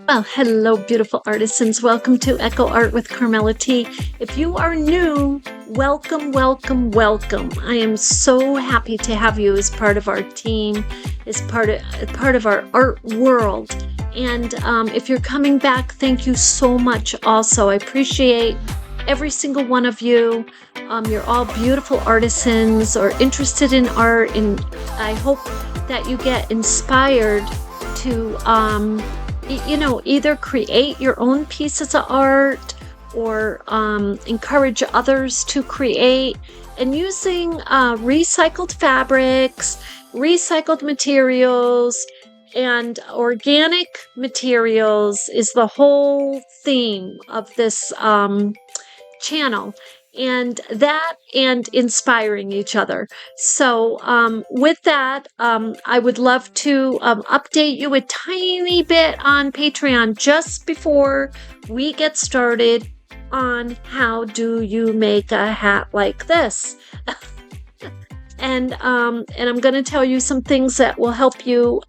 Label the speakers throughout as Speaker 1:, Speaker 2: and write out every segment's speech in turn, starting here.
Speaker 1: Well, hello, beautiful artisans. Welcome to Echo Art with Carmella-t. If you are new, welcome, welcome, welcome. I am so happy to have you as part of our team, as part of our art world. And if you're coming back, thank you so much also. I appreciate every single one of you. You're all beautiful artisans or interested in art, and I hope that you get inspired to either create your own pieces of art or encourage others to create. And using recycled fabrics, recycled materials, and organic materials is the whole theme of this channel. And inspiring each other. So with that, I would love to update you a tiny bit on Patreon just before we get started on how do you make a hat like this. And I'm going to tell you some things that will help you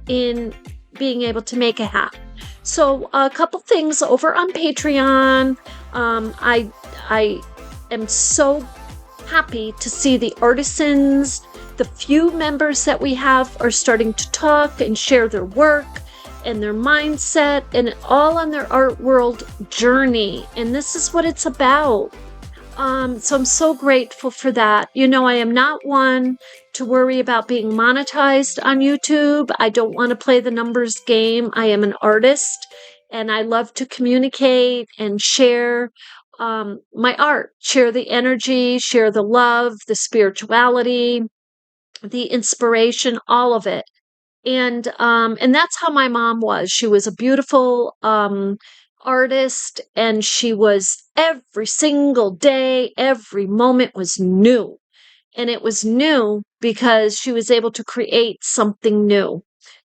Speaker 1: in being able to make a hat. So a couple things over on Patreon. I am so happy to see the artisans. The few members that we have are starting to talk and share their work and their mindset and all on their art world journey. And this is what it's about. So I'm so grateful for that. You know, I am not one to worry about being monetized on YouTube. I don't want to play the numbers game. I am an artist and I love to communicate and share my art, share the energy, share the love, the spirituality, the inspiration, all of it. And that's how my mom was. She was a beautiful artist, and she was every single day, every moment was new. And it was new because she was able to create something new.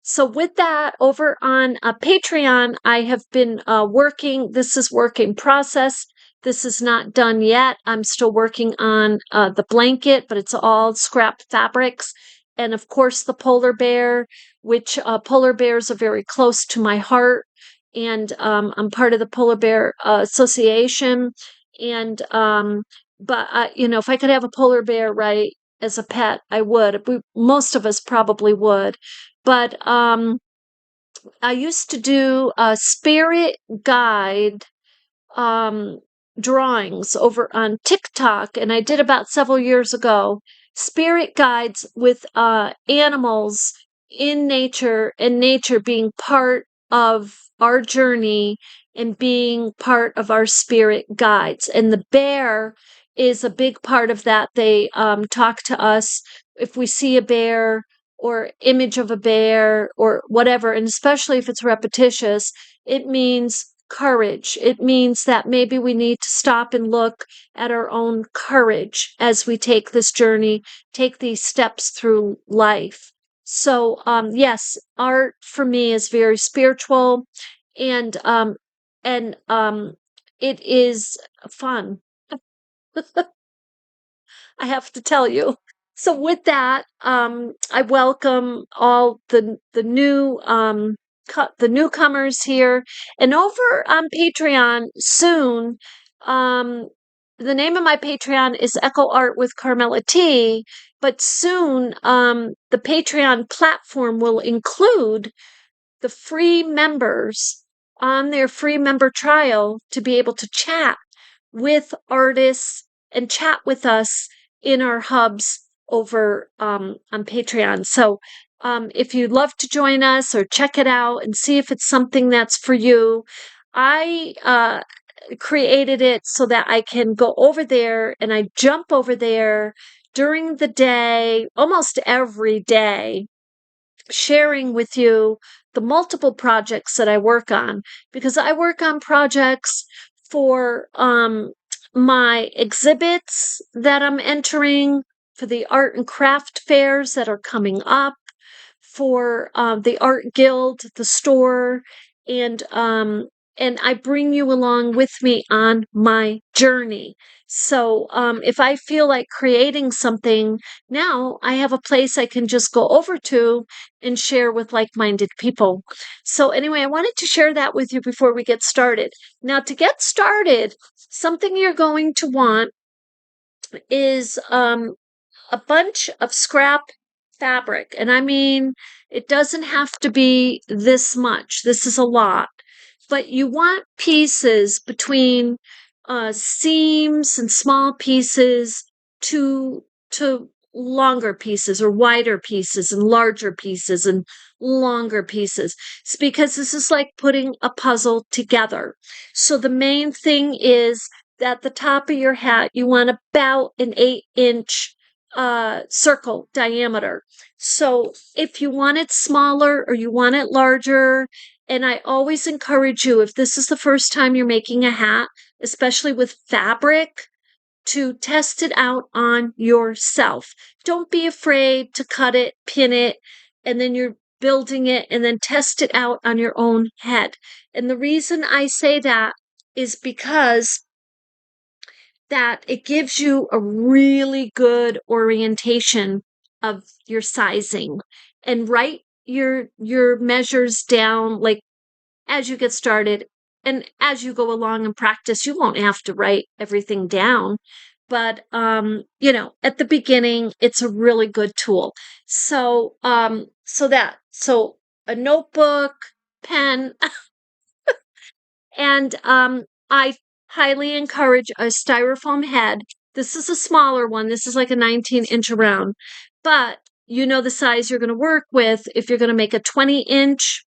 Speaker 1: So with that, over on Patreon, I have been working. This is work in process. This is not done yet. I'm still working on the blanket, but it's all scrap fabrics. And of course, the polar bear, which polar bears are very close to my heart. And I'm part of the Polar Bear Association. And, if I could have a polar bear, right, as a pet, I would. Most of us probably would. But I used to do spirit guide drawings over on TikTok, and I did about several years ago. Spirit guides with animals in nature, and nature being part of our journey and being part of our spirit guides. And the bear is a big part of that. They talk to us if we see a bear or image of a bear or whatever, and especially if it's repetitious, it means courage. It means that maybe we need to stop and look at our own courage as we take this journey, take these steps through life. So, yes, art for me is very spiritual, and it is fun. I have to tell you. So with that, I welcome all the newcomers here, and over on Patreon soon. Um, the name of my Patreon is Echo Art with Carmella-t, but soon the Patreon platform will include the free members on their free member trial to be able to chat with artists and chat with us in our hubs over on Patreon. So if you'd love to join us or check it out and see if it's something that's for you, I created it so that I can go over there, and I jump over there during the day, almost every day, sharing with you the multiple projects that I work on, because I work on projects for my exhibits that I'm entering, for the art and craft fairs that are coming up, for the Art Guild, the store, and and I bring you along with me on my journey. So if I feel like creating something now, I have a place I can just go over to and share with like-minded people. So anyway, I wanted to share that with you before we get started. Now, to get started, something you're going to want is a bunch of scrap fabric. And I mean, it doesn't have to be this much. This is a lot. But you want pieces between seams and small pieces to longer pieces or wider pieces and larger pieces and longer pieces. It's because this is like putting a puzzle together. So the main thing is that the top of your hat, you want about an 8-inch circle diameter. So if you want it smaller or you want it larger, and I always encourage you, if this is the first time you're making a hat, especially with fabric, to test it out on yourself. Don't be afraid to cut it, pin it, and then you're building it and then test it out on your own head. And the reason I say that is because that it gives you a really good orientation of your sizing, and write your measures down like as you get started. And as you go along and practice, you won't have to write everything down, but at the beginning it's a really good tool. So so a notebook, pen, and I highly encourage a styrofoam head. This is a smaller one. This is like a 19-inch around, but you know the size you're going to work with. If you're going to make a 20-inch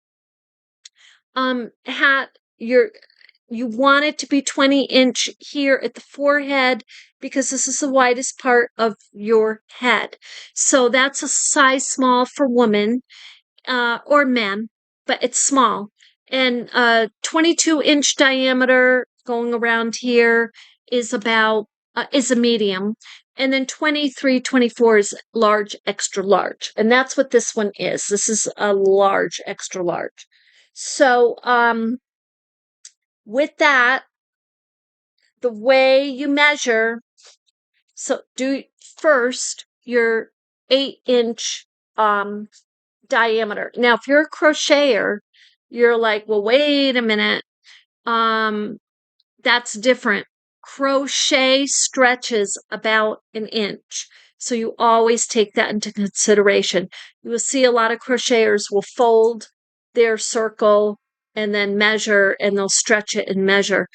Speaker 1: hat, you want it to be 20-inch here at the forehead because this is the widest part of your head. So that's a size small for women or men, but it's small. And 22-inch diameter going around here is about is a medium. And then 23, 24 is large, extra large. And that's what this one is. This is a large, extra large. So with that, the way you measure, so do first your 8-inch diameter. Now, if you're a crocheter, you're like, well, wait a minute. That's different. Crochet stretches about an inch. So you always take that into consideration. You will see a lot of crocheters will fold their circle and then measure, and they'll stretch it and measure.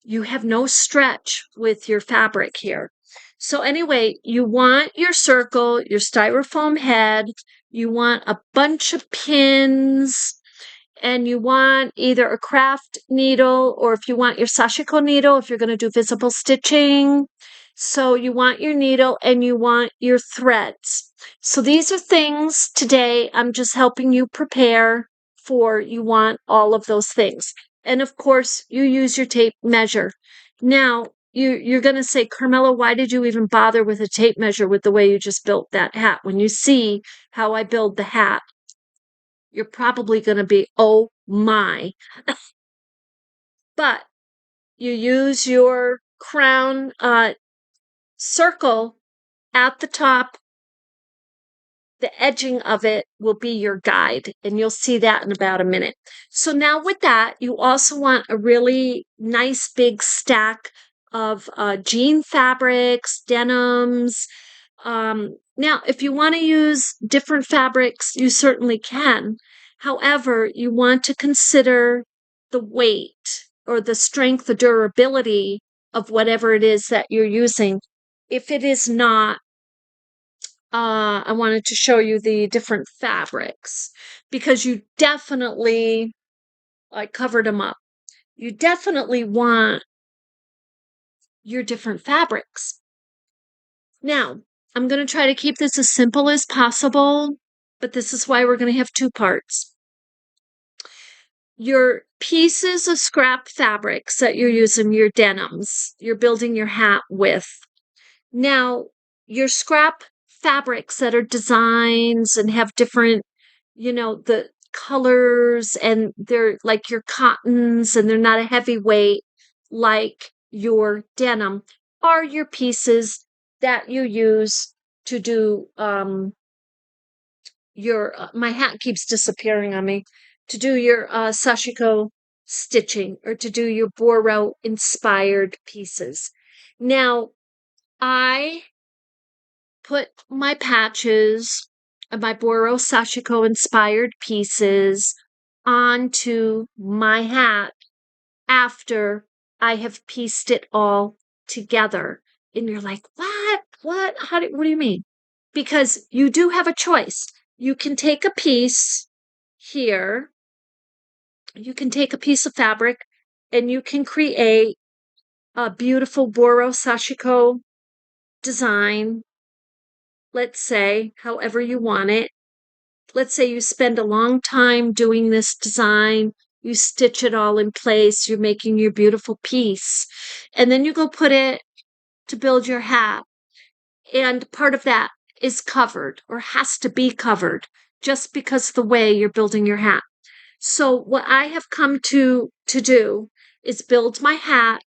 Speaker 1: You have no stretch with your fabric here. So anyway, you want your circle, your styrofoam head, you want a bunch of pins, and you want either a craft needle, or if you want your sashiko needle, if you're going to do visible stitching. So you want your needle and you want your threads. So these are things today I'm just helping you prepare for. You want all of those things. And of course, you use your tape measure. Now, you're going to say, Carmella, why did you even bother with a tape measure with the way you just built that hat? When you see how I build the hat, you're probably going to be, oh my. But you use your crown circle at the top. The edging of it will be your guide, and you'll see that in about a minute. So now with that, you also want a really nice big stack of jean fabrics, denims. Now, if you want to use different fabrics, you certainly can. However, you want to consider the weight or the strength, the durability of whatever it is that you're using. If it is not, I wanted to show you the different fabrics because you definitely, I covered them up. You definitely want your different fabrics. Now, I'm going to try to keep this as simple as possible, but this is why we're going to have two parts. Your pieces of scrap fabrics that you're using, your denims, you're building your hat with. Now, your scrap fabrics that are designs and have different, the colors, and they're like your cottons, and they're not a heavyweight like your denim, are your pieces that you use to do your my hat keeps disappearing on me, to do your sashiko stitching, or to do your Boro inspired pieces. Now, I put my patches of my Boro sashiko inspired pieces onto my hat after I have pieced it all together. And you're like, what? What? What do you mean? Because you do have a choice. You can take a piece here, you can take a piece of fabric, and you can create a beautiful Boro sashiko design, let's say, however you want it. Let's say you spend a long time doing this design, you stitch it all in place, you're making your beautiful piece, and then you go put it to build your hat, and part of that is covered or has to be covered just because of the way you're building your hat. So what I have come to do is build my hat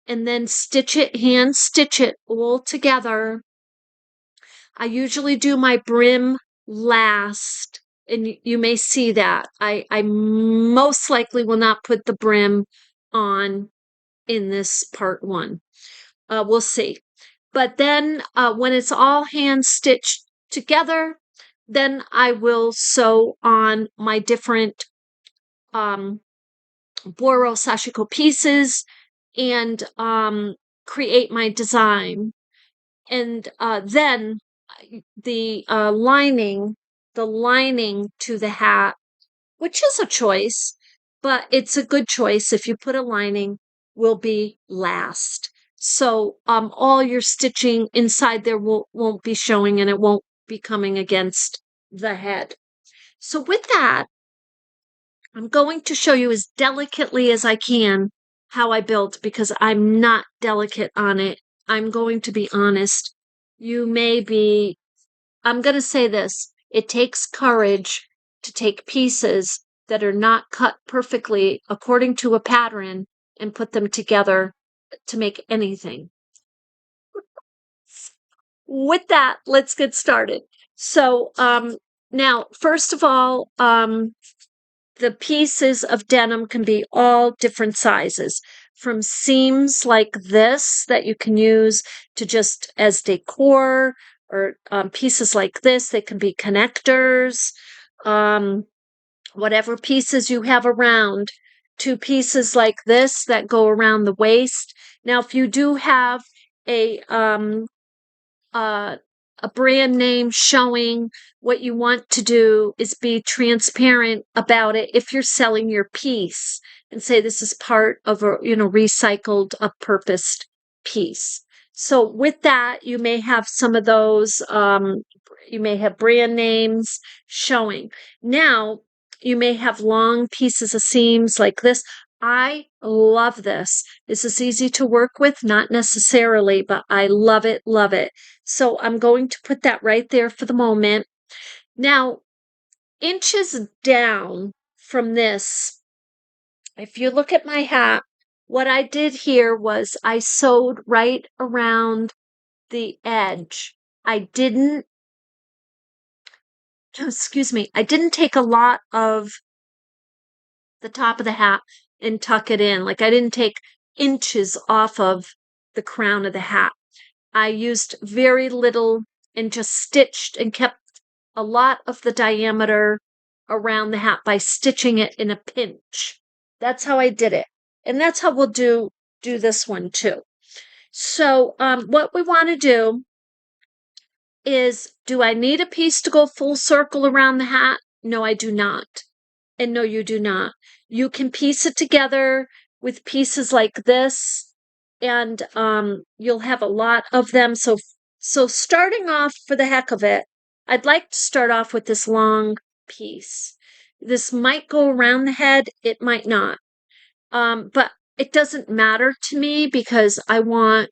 Speaker 1: and then stitch it, hand stitch it all together. I usually do my brim last, and you may see that. I most likely will not put the brim on in this part one. We'll see. But then when it's all hand stitched together, then I will sew on my different Boro sashiko pieces and create my design. And then the lining to the hat, which is a choice, but it's a good choice if you put a lining, will be last. So all your stitching inside there won't be showing, and it won't be coming against the head. So with that, I'm going to show you as delicately as I can how I built, because I'm not delicate on it. I'm going to be honest. I'm going to say this. It takes courage to take pieces that are not cut perfectly according to a pattern and put them together to make anything. With that, let's get started. So now, first of all, the pieces of denim can be all different sizes, from seams like this that you can use to just as decor, or pieces like this, they can be connectors, whatever pieces you have around, to pieces like this that go around the waist. Now, if you do have a brand name showing, what you want to do is be transparent about it if you're selling your piece, and say this is part of a recycled, up-purposed piece. So with that, you may have some of those, you may have brand names showing. Now, you may have long pieces of seams like this. I love this. This is easy to work with, not necessarily, but I love it, love it. So I'm going to put that right there for the moment. Now, inches down from this, if you look at my hat, what I did here was I sewed right around the edge. I didn't take a lot of the top of the hat and tuck it in. Like, I didn't take inches off of the crown of the hat. I used very little and just stitched and kept a lot of the diameter around the hat by stitching it in a pinch. That's how I did it. And that's how we'll do this one too. So what we want to do is, do I need a piece to go full circle around the hat? No, I do not. And no, you do not. You can piece it together with pieces like this, and you'll have a lot of them. So starting off, for the heck of it, I'd like to start off with this long piece. This might go around the head, it might not. But it doesn't matter to me because I want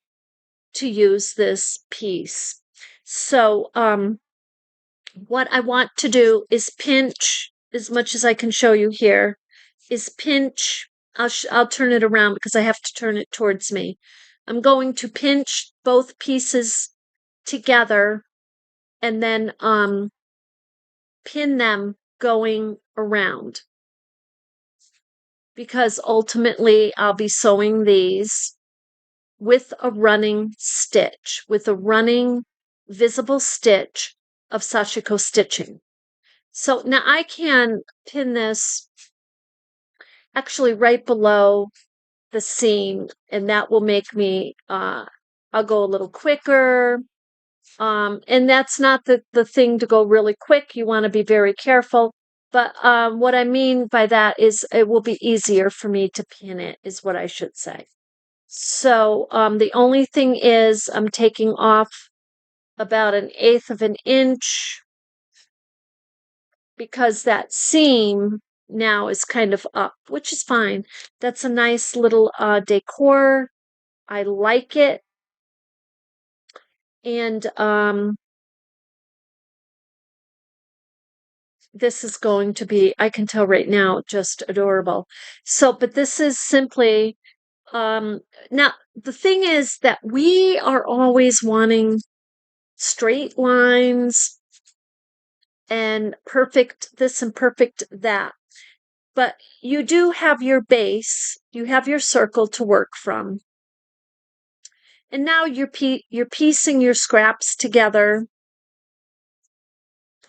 Speaker 1: to use this piece. So what I want to do is pinch as much as I can show you here, is pinch. I'll turn it around because I have to turn it towards me. I'm going to pinch both pieces together and then pin them going around, because ultimately I'll be sewing these with a running stitch, with a running visible stitch of sashiko stitching. So now I can pin this actually right below the seam, and that will make me, I'll go a little quicker. And that's not the thing to go really quick. You want to be very careful. But what I mean by that is it will be easier for me to pin it, is what I should say. So the only thing is I'm taking off about 1/8 of an inch, because that seam now is kind of up, which is fine. That's a nice little decor. I like it. And this is going to be, I can tell right now, just adorable. So, but this is simply, now the thing is that we are always wanting straight lines and perfect this and perfect that. But you do have your base, you have your circle to work from. And now you're piecing your scraps together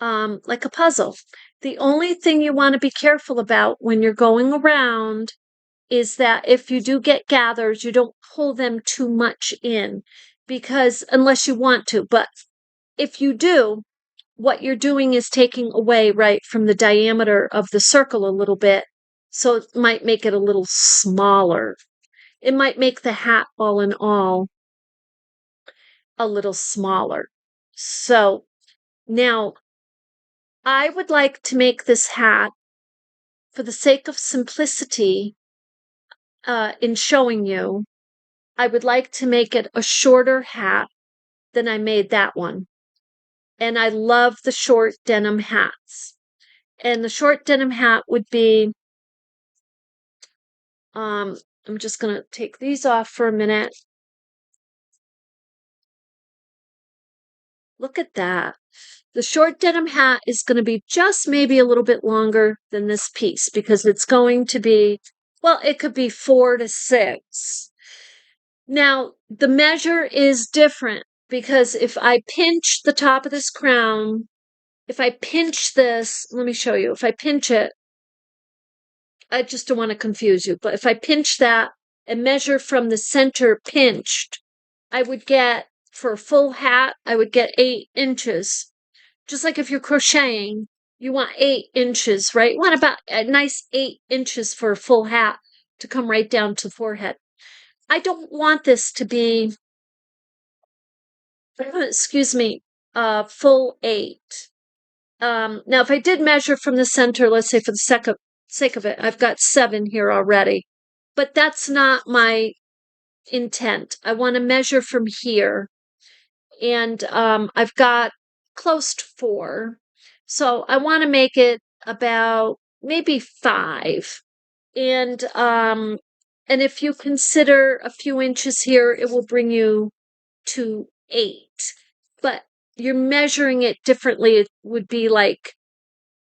Speaker 1: like a puzzle. The only thing you want to be careful about when you're going around is that if you do get gathers, you don't pull them too much in, because unless you want to. But if you do, what you're doing is taking away right from the diameter of the circle a little bit. So it might make it a little smaller. It might make the hat all in all a little smaller. So now I would like to make this hat, for the sake of simplicity, in showing you, I would like to make it a shorter hat than I made that one. And I love the short denim hats. And the short denim hat would be, I'm just going to take these off for a minute. Look at that. The short denim hat is going to be just maybe a little bit longer than this piece, because it's going to be, well, it could be 4 to 6. Now, the measure is different, because if I pinch the top of this crown, if I pinch this, let me show you. If I pinch it, I just don't want to confuse you, but if I pinch that and measure from the center pinched, I would get, for a full hat, I would get 8 inches. Just like if you're crocheting, you want 8 inches, right? You want about a nice 8 inches for a full hat to come right down to the forehead. I don't want this to be, excuse me, full 8. Now, if I did measure from the center, let's say for the sake of it, I've got 7 here already, but that's not my intent. I want to measure from here, and I've got close to 4. So I want to make it about maybe 5. And if you consider a few inches here, it will bring you to 8. But you're measuring it differently. It would be like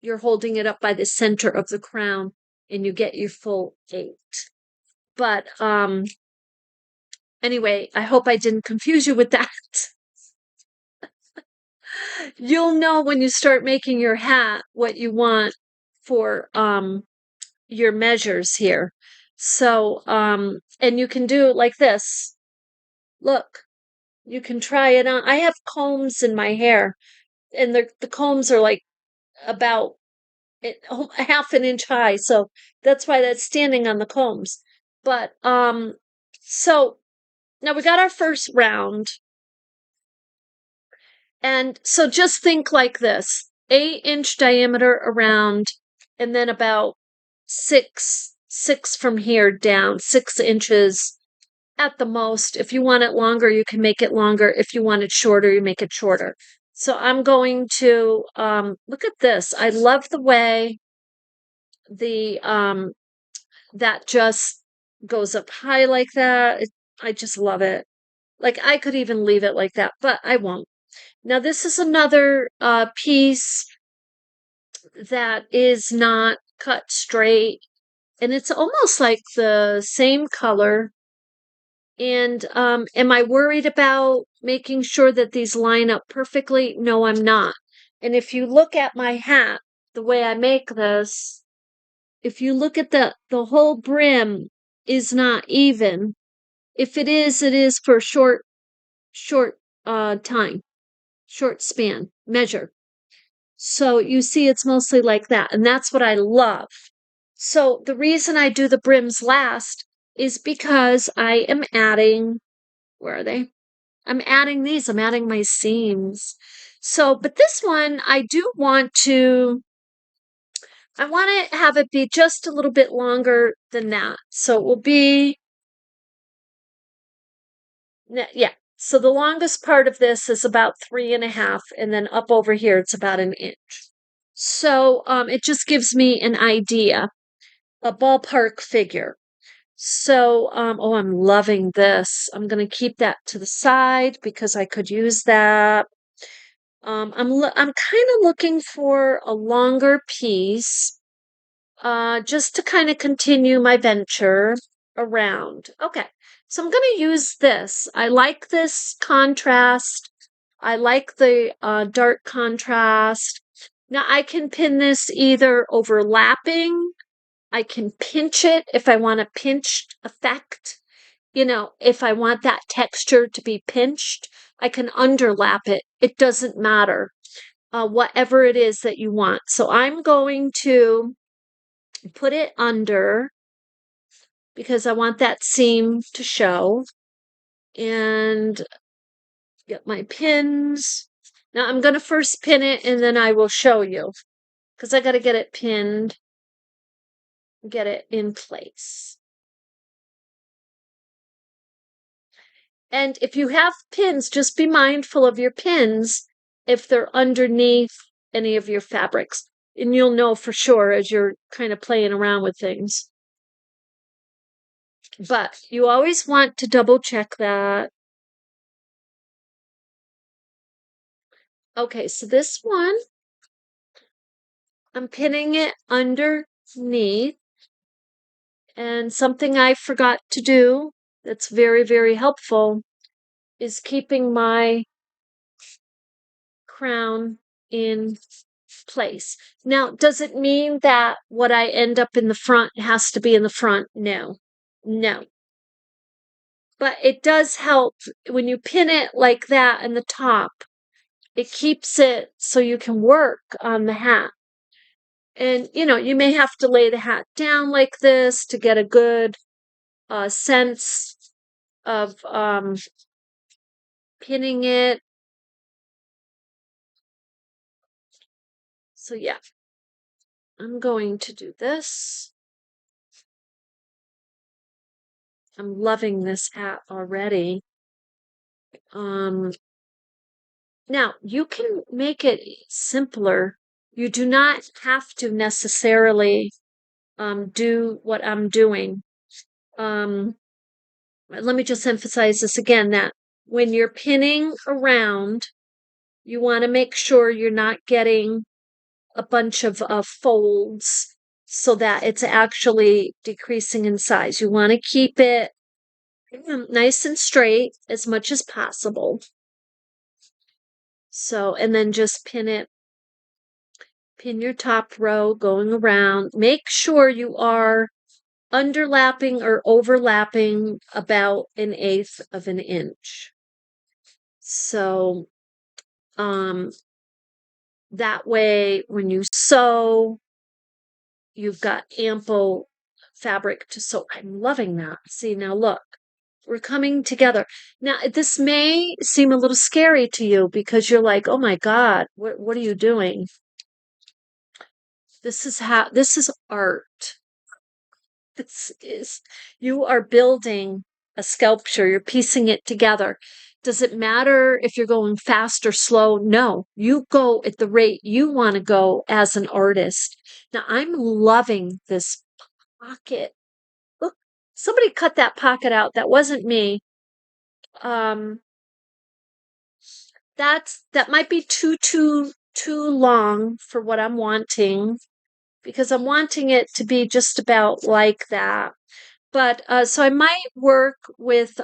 Speaker 1: you're holding it up by the center of the crown and you get your full 8. But anyway, I hope I didn't confuse you with that. You'll know when you start making your hat what you want for your measures here. So and you can do it like this. Look, you can try it on. I have combs in my hair, and the combs are like about a half an inch high, so that's why that's standing on the combs. But so now we got our first round. And so just think like this: 8-inch diameter around, and then about 6 from here down, 6 inches at the most. If you want it longer, you can make it longer. If you want it shorter, you make it shorter. So I'm going to look at this. I love the way that just goes up high like that. I just love it. Like I could even leave it like that, but I won't. Now this is another piece that is not cut straight, and it's almost like the same color. And am I worried about making sure that these line up perfectly? No, I'm not. And if you look at my hat, the way I make this, if you look at the whole brim is not even. If it is for short time, short span measure. So you see it's mostly like that, and that's what I love. So the reason I do the brims last is because I am adding, where are they? I'm adding these, I'm adding my seams. So, but this one I do want to, I want to have it be just a little bit longer than that. So it will be, yeah. So the longest part of this is about 3.5, and then up over here it's about an inch. So it just gives me an idea, a ballpark figure. So, oh, I'm loving this. I'm going to keep that to the side because I could use that. I'm kind of looking for a longer piece, just to kind of continue my venture around. Okay, so I'm going to use this. I like this contrast. I like the dark contrast. Now I can pin this either overlapping. I can pinch it if I want a pinched effect. You know, if I want that texture to be pinched, I can underlap it. It doesn't matter, whatever it is that you want. So I'm going to put it under because I want that seam to show, and get my pins. Now I'm going to first pin it and then I will show you because I got to get it pinned, get it in place. And if you have pins, just be mindful of your pins if they're underneath any of your fabrics. And you'll know for sure as you're kind of playing around with things. But you always want to double check that. Okay, so this one, I'm pinning it underneath. And something I forgot to do that's very, very helpful is keeping my crown in place. Now, does it mean that what I end up in the front has to be in the front? No, no. But it does help when you pin it like that in the top. It keeps it so you can work on the hat. And, you know, you may have to lay the hat down like this to get a good sense of pinning it. So yeah, I'm going to do this. I'm loving this hat already. Now you can make it simpler. You do not have to necessarily do what I'm doing. Let me just emphasize this again, that when you're pinning around, you want to make sure you're not getting a bunch of folds so that it's actually decreasing in size. You want to keep it nice and straight as much as possible. So, and then just pin it, pin your top row going around. Make sure you are underlapping or overlapping about 1/8 of an inch. So, that way when you sew, you've got ample fabric to sew. I'm loving that. See, now look, we're coming together. Now, this may seem a little scary to you because you're like, oh my God, what are you doing? This is art. This is, you are building a sculpture. You're piecing it together. Does it matter if you're going fast or slow? No, you go at the rate you want to go as an artist. Now, I'm loving this pocket. Look, somebody cut that pocket out. That wasn't me. Um, that might be too long for what I'm wanting, because I'm wanting it to be just about like that. But so I might work with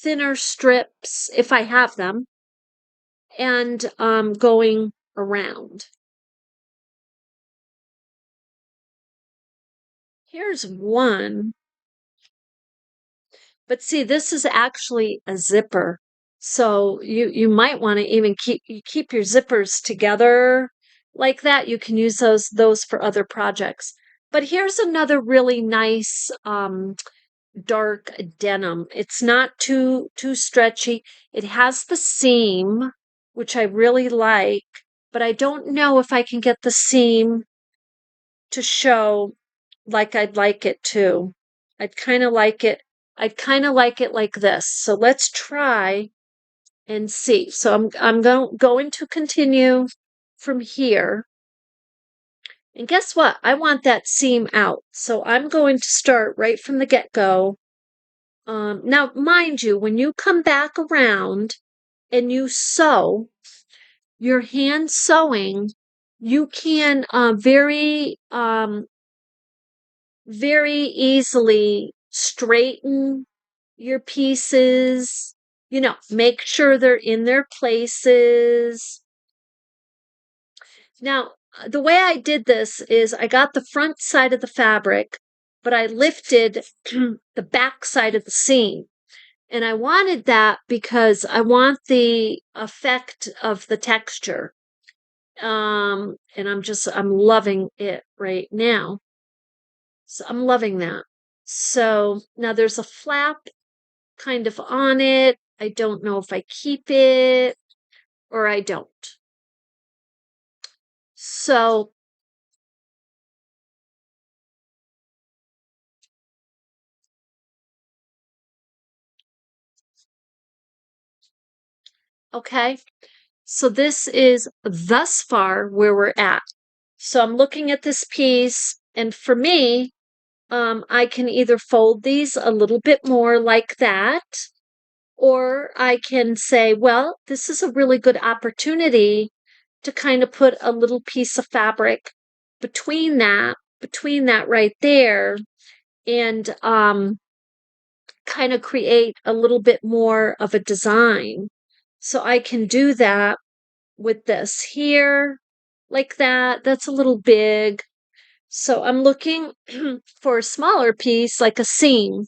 Speaker 1: thinner strips if I have them, and going around. Here's one. But see, this is actually a zipper. So you might want to even keep your zippers together like that. You can use those for other projects. But here's another really nice dark denim. It's not too stretchy. It has the seam, which I really like, but I don't know if I can get the seam to show like I'd like it to. I'd kind of like it. I'd kind of like it like this. So let's try and see. So I'm going to continue from here. And guess what? I want that seam out. So I'm going to start right from the get-go. Now, mind you, when you come back around and you sew, your hand sewing, you can very easily straighten your pieces, make sure they're in their places. Now, the way I did this is I got the front side of the fabric, but I lifted the back side of the seam. And I wanted that because I want the effect of the texture. And I'm loving it right now. So I'm loving that. So now there's a flap kind of on it. I don't know if I keep it or I don't. So okay. So this is thus far where we're at. So I'm looking at this piece, and for me, I can either fold these a little bit more like that, or I can say, well, this is a really good opportunity to kind of put a little piece of fabric between that right there, and kind of create a little bit more of a design. So I can do that with this here, like that. That's a little big. So I'm looking for a smaller piece, like a seam,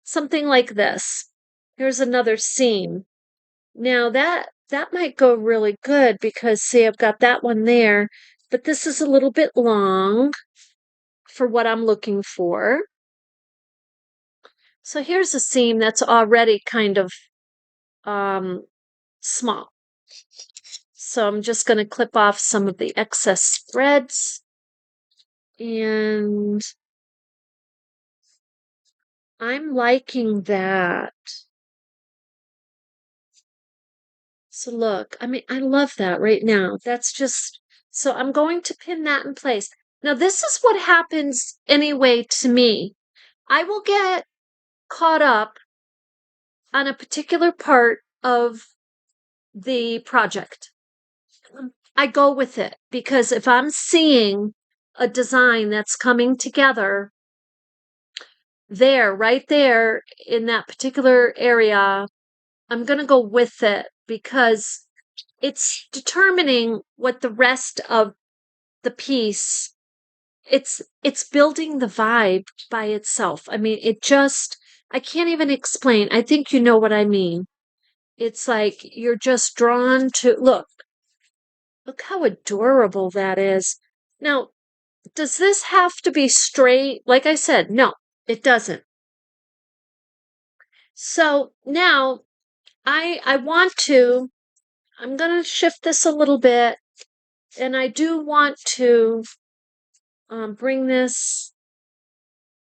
Speaker 1: something like this. Here's another seam. Now that might go really good because see, I've got that one there, but this is a little bit long for what I'm looking for. So here's a seam that's already kind of small. So I'm just going to clip off some of the excess threads, and I'm liking that. So look, I mean, I love that right now. That's just, so I'm going to pin that in place. Now, this is what happens anyway to me. I will get caught up on a particular part of the project. I go with it because if I'm seeing a design that's coming together there, right there in that particular area, I'm going to go with it because it's determining what the rest of the piece, it's building the vibe by itself. I mean, I can't even explain. I think you know what I mean. It's like you're just drawn to look how adorable that is. Now, does this have to be straight? Like I said, no, it doesn't. So now I'm going to shift this a little bit, and I do want to bring this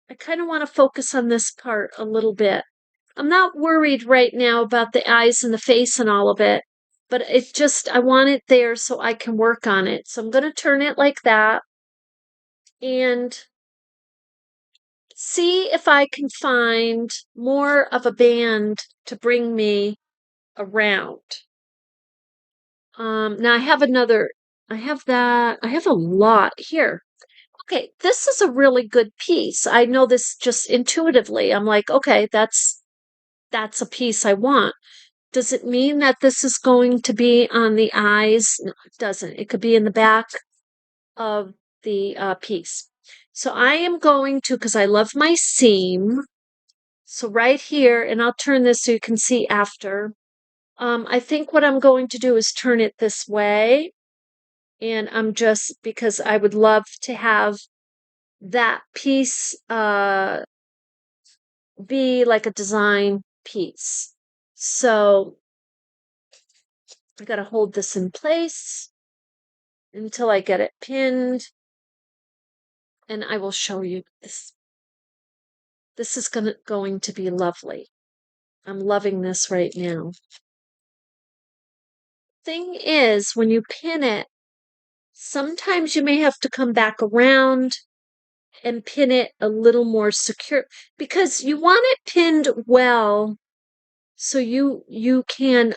Speaker 1: I kind of want to focus on this part a little bit. I'm not worried right now about the eyes and the face and all of it, but it just, I want it there so I can work on it. So I'm going to turn it like that and see if I can find more of a band to bring me around. Now I have I have a lot here. Okay, this is a really good piece. I know this just intuitively. I'm like, okay, that's a piece I want. Does it mean that this is going to be on the eyes? No, it doesn't. It could be in the back of the piece. So I am going to, because I love my seam. So right here, and I'll turn this so you can see after. I think what I'm going to do is turn it this way. And I'm just, because I would love to have that piece be like a design piece. So I got to hold this in place until I get it pinned. And I will show you this. This is going to be lovely. I'm loving this right now. Thing is, when you pin it, sometimes you may have to come back around and pin it a little more secure because you want it pinned well so you can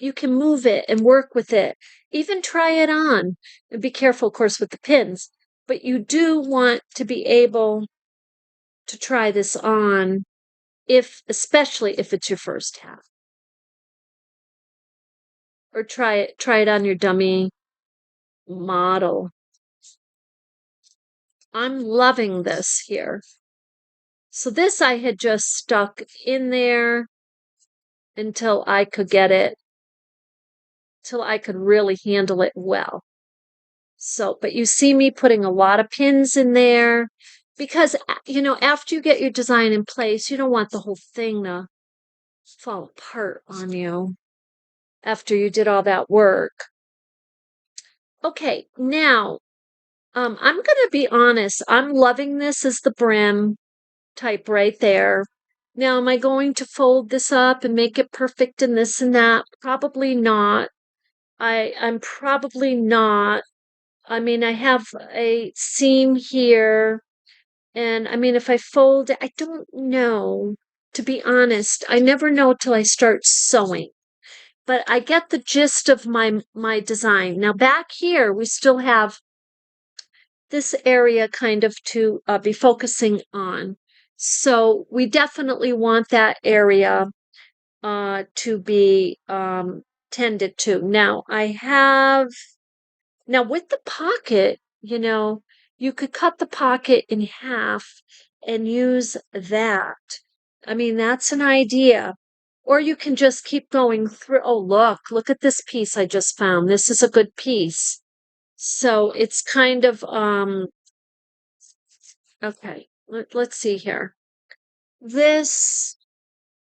Speaker 1: you can move it and work with it, even try it on, and be careful of course with the pins, but you do want to be able to try this on, especially if it's your first hat, or try it on your dummy model. I'm loving this here. So this I had just stuck in there until I could get it, till I could really handle it well. So, but you see me putting a lot of pins in there because, you know, after you get your design in place, you don't want the whole thing to fall apart on you after you did all that work. Okay, now, I'm going to be honest. I'm loving this as the brim type right there. Now, am I going to fold this up and make it perfect and this and that? Probably not. I'm probably not. I mean, I have a seam here, and I mean, if I fold it, I don't know. To be honest, I never know till I start sewing. But I get the gist of my design. Now back here, we still have this area kind of to be focusing on. So we definitely want that area to be tended to. Now now with the pocket, you know, you could cut the pocket in half and use that. I mean, that's an idea. Or you can just keep going through. Oh, look at this piece I just found. This is a good piece. So it's kind of, okay, let's see here. This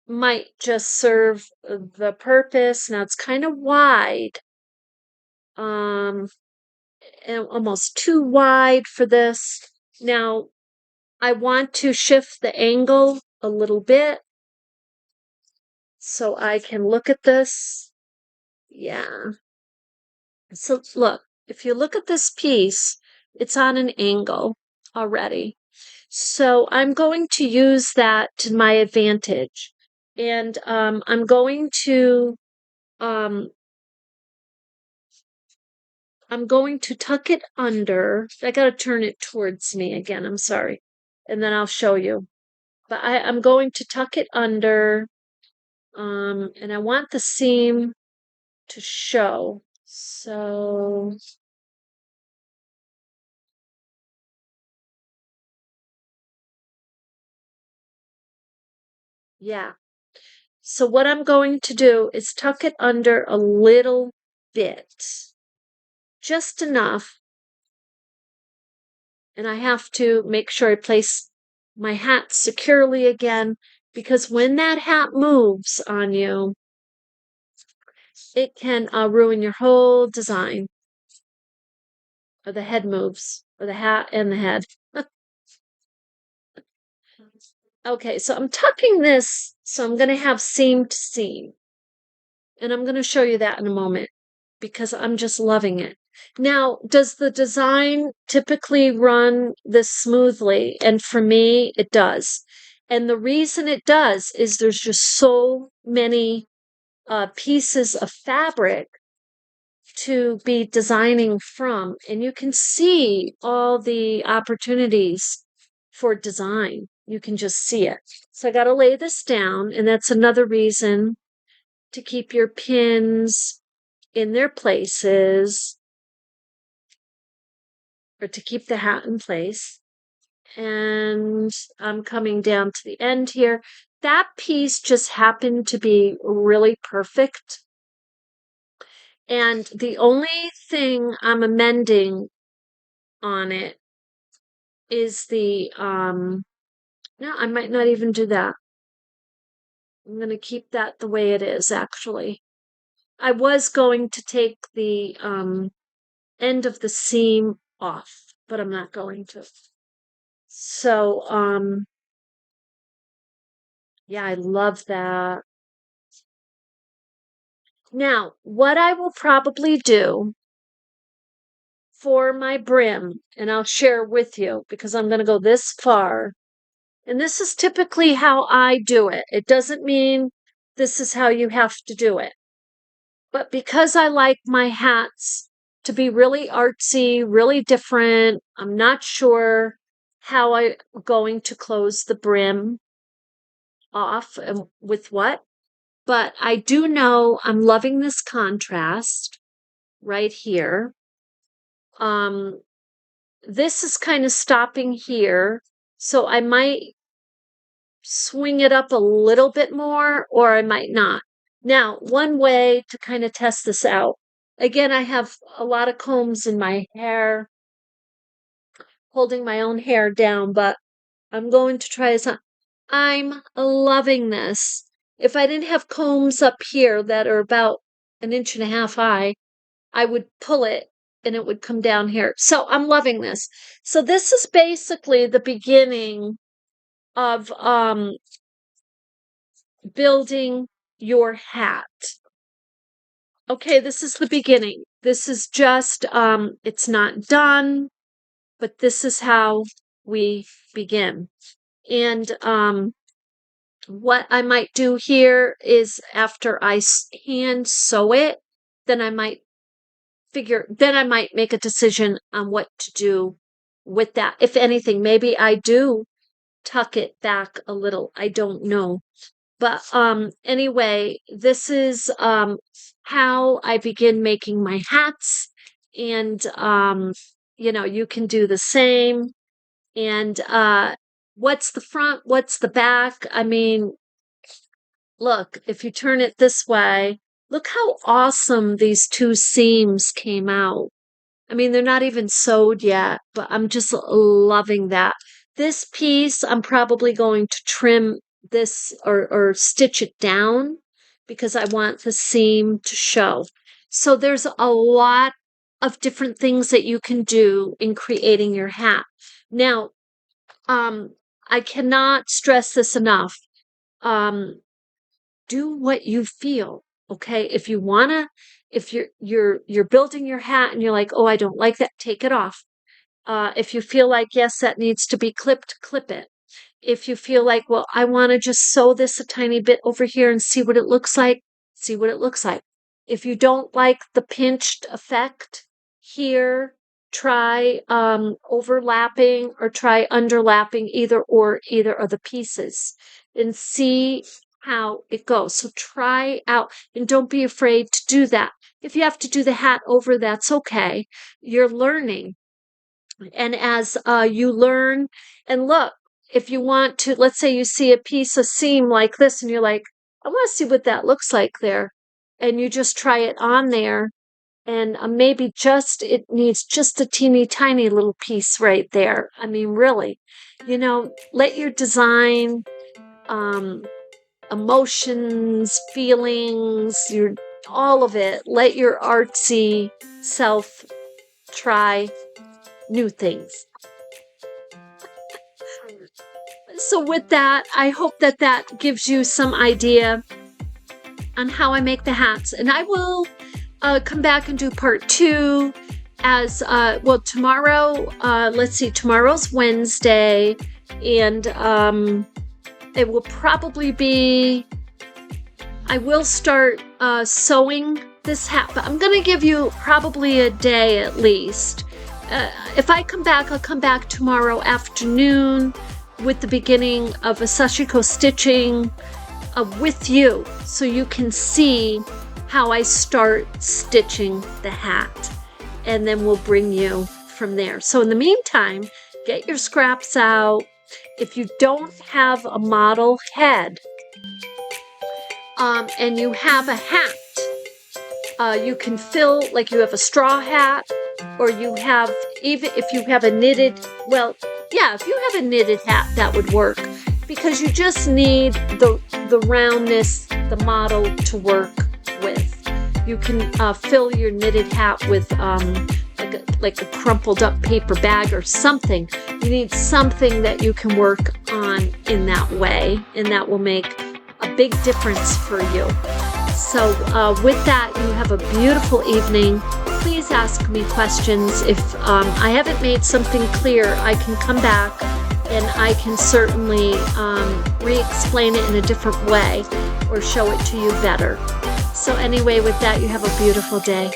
Speaker 1: might just serve the purpose. Now it's kind of wide. And almost too wide for this. Now I want to shift the angle a little bit so I can look at this. Yeah. So look, if you look at this piece, it's on an angle already. So I'm going to use that to my advantage. And I'm going to tuck it under. I got to turn it towards me again. I'm sorry. And then I'll show you. But I'm going to tuck it under. And I want the seam to show. So yeah. So what I'm going to do is tuck it under a little bit, just enough. And I have to make sure I place my hat securely again, because when that hat moves on you, it can ruin your whole design. Or the head moves, or the hat and the head. Okay, so I'm tucking this, so I'm going to have seam to seam. And I'm going to show you that in a moment because I'm just loving it. Now, does the design typically run this smoothly? And for me, it does. And the reason it does is there's just so many pieces of fabric to be designing from, and you can see all the opportunities for design. You can just see it. So I got to lay this down, and that's another reason to keep your pins in their places, or to keep the hat in place. And I'm coming down to the end here. That piece just happened to be really perfect. And the only thing I'm amending on it is the, no, I might not even do that. I'm going to keep that the way it is, actually. I was going to take the end of the seam off, but I'm not going to. So, yeah, I love that. Now, what I will probably do for my brim, and I'll share with you because I'm going to go this far. And this is typically how I do it. It doesn't mean this is how you have to do it. But because I like my hats to be really artsy, really different, I'm not sure how I'm going to close the brim off and with what. But I do know I'm loving this contrast right here. This is kind of stopping here, so I might swing it up a little bit more, or I might not. Now, one way to kind of test this out, again, I have a lot of combs in my hair, holding my own hair down, but I'm going to try this on. I'm loving this. If I didn't have combs up here that are about 1.5 inches high, I would pull it and it would come down here. So I'm loving this. So this is basically the beginning of building your hat. Okay, this is the beginning. This is just, it's not done, but this is how we begin. And what I might do here is after I hand sew it, then I might make a decision on what to do with that. If anything, maybe I do tuck it back a little. I don't know. But anyway, this is how I begin making my hats. And you can do the same. And what's the front? What's the back? I mean, look, if you turn it this way, look how awesome these two seams came out. I mean, they're not even sewed yet, but I'm just loving that. This piece, I'm probably going to trim this or stitch it down because I want the seam to show. So there's a lot of different things that you can do in creating your hat. Now, I cannot stress this enough. Do what you feel. Okay, if you wanna, if you're building your hat and you're like, oh, I don't like that, take it off. If you feel like, yes, that needs to be clipped, clip it. If you feel like, well, I want to just sew this a tiny bit over here and see what it looks like, see what it looks like. If you don't like the pinched effect here, try overlapping or try underlapping either of the pieces and see how it goes. So try out and don't be afraid to do that. If you have to do the hat over, that's okay. You're learning. And as you learn, and look, if you want to, let's say you see a piece of seam like this and you're like, I want to see what that looks like there. And you just try it on there. And maybe it needs just a teeny tiny little piece right there. I mean, really, let your design, emotions, feelings, all of it, let your artsy self try new things. So with that, I hope that that gives you some idea on how I make the hats. And I will come back and do part 2 as, well, tomorrow, let's see, tomorrow's Wednesday, and it will probably be, I will start sewing this hat, but I'm going to give you probably a day at least. If I come back, I'll come back tomorrow afternoon with the beginning of a sashiko stitching with you, so you can see how I start stitching the hat, and then we'll bring you from there. So in the meantime, get your scraps out. If you don't have a model head and you have a hat, you can fill, like you have a straw hat, or you have, even if you have a knitted, well, yeah, if you have a knitted hat, that would work, because you just need the roundness, the model to work with. You can fill your knitted hat with like a crumpled up paper bag or something. You need something that you can work on in that way, and that will make a big difference for you. So with that, you have a beautiful evening. Please ask me questions. If I haven't made something clear, I can come back and I can certainly re-explain it in a different way or show it to you better. So anyway, with that, you have a beautiful day.